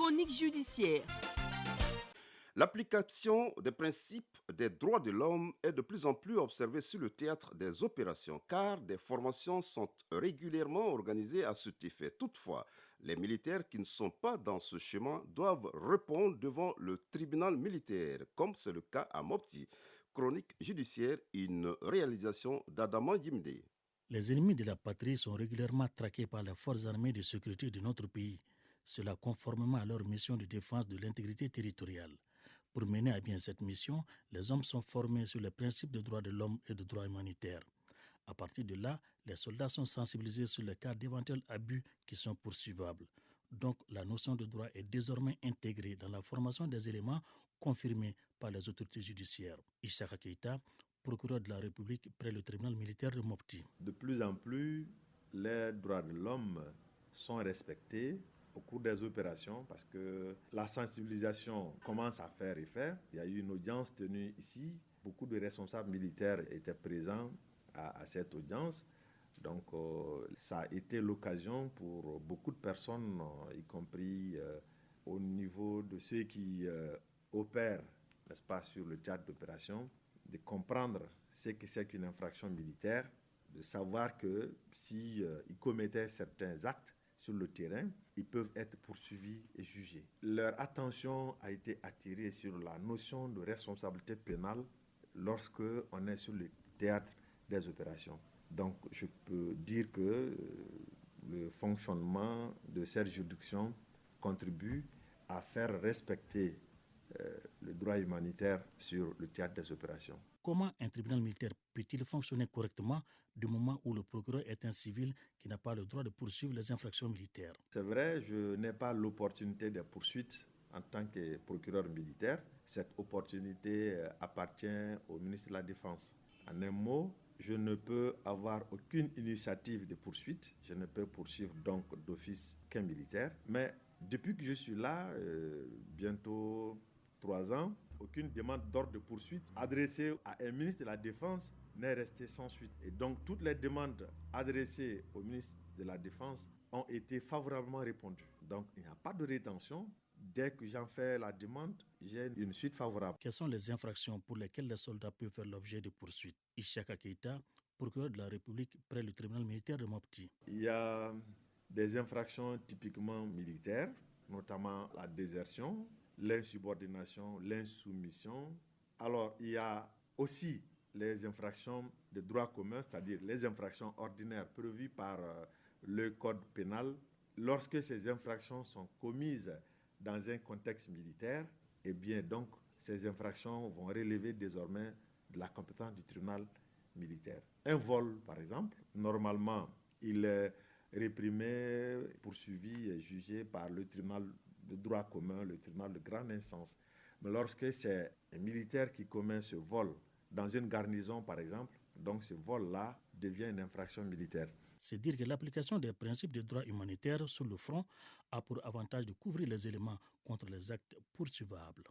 Chronique judiciaire. L'application des principes des droits de l'homme est de plus en plus observée sur le théâtre des opérations, car des formations sont régulièrement organisées à cet effet. Toutefois, les militaires qui ne sont pas dans ce chemin doivent répondre devant le tribunal militaire, comme c'est le cas à Mopti. Chronique judiciaire, une réalisation d'Adama Yimde. Les ennemis de la patrie sont régulièrement traqués par les forces armées de sécurité de notre pays, cela conformément à leur mission de défense de l'intégrité territoriale. Pour mener à bien cette mission, les hommes sont formés sur les principes des droits de l'homme et des droits humanitaires. À partir de là, les soldats sont sensibilisés sur les cas d'éventuels abus qui sont poursuivables. Donc, la notion de droit est désormais intégrée dans la formation des éléments confirmés par les autorités judiciaires. Ishaka Keita, procureur de la République près le tribunal militaire de Mopti. De plus en plus, les droits de l'homme sont respectés au cours des opérations parce que la sensibilisation commence à faire effet. Il y a eu une audience tenue ici. Beaucoup de responsables militaires étaient présents à cette audience. Donc, ça a été l'occasion pour beaucoup de personnes, y compris au niveau de ceux qui opèrent, n'est-ce pas, sur le théâtre d'opération, de comprendre ce que c'est qu'une infraction militaire, de savoir que si ils commettaient certains actes sur le terrain, ils peuvent être poursuivis et jugés. Leur attention a été attirée sur la notion de responsabilité pénale lorsque on est sur le théâtre des opérations. Donc, je peux dire que le fonctionnement de cette juridiction contribue à faire respecter le droit humanitaire sur le théâtre des opérations. Comment un tribunal militaire peut-il fonctionner correctement du moment où le procureur est un civil qui n'a pas le droit de poursuivre les infractions militaires? C'est vrai, je n'ai pas l'opportunité de poursuite en tant que procureur militaire. Cette opportunité appartient au ministre de la Défense. En un mot, je ne peux avoir aucune initiative de poursuite. Je ne peux poursuivre donc d'office qu'un militaire. Mais depuis que je suis là, bientôt 3 ans, aucune demande d'ordre de poursuite adressée à un ministre de la Défense n'est restée sans suite. Et donc, toutes les demandes adressées au ministre de la Défense ont été favorablement répondues. Donc, il n'y a pas de rétention. Dès que j'en fais la demande, j'ai une suite favorable. Quelles sont les infractions pour lesquelles les soldats peuvent faire l'objet de poursuites? Ishaka Keita, procureur de la République près le tribunal militaire de Mopti. Il y a des infractions typiquement militaires, notamment la désertion, l'insubordination, l'insoumission. Alors, il y a aussi les infractions de droit commun, c'est-à-dire les infractions ordinaires prévues par le code pénal. Lorsque ces infractions sont commises dans un contexte militaire, eh bien donc ces infractions vont relever désormais de la compétence du tribunal militaire. Un vol, par exemple, normalement, il est réprimé, poursuivi et jugé par le tribunal de droit commun, le tribunal de grande instance. Mais lorsque c'est un militaire qui commet ce vol dans une garnison, par exemple, donc ce vol-là devient une infraction militaire. C'est dire que l'application des principes des droits humanitaires sur le front a pour avantage de couvrir les éléments contre les actes poursuivables.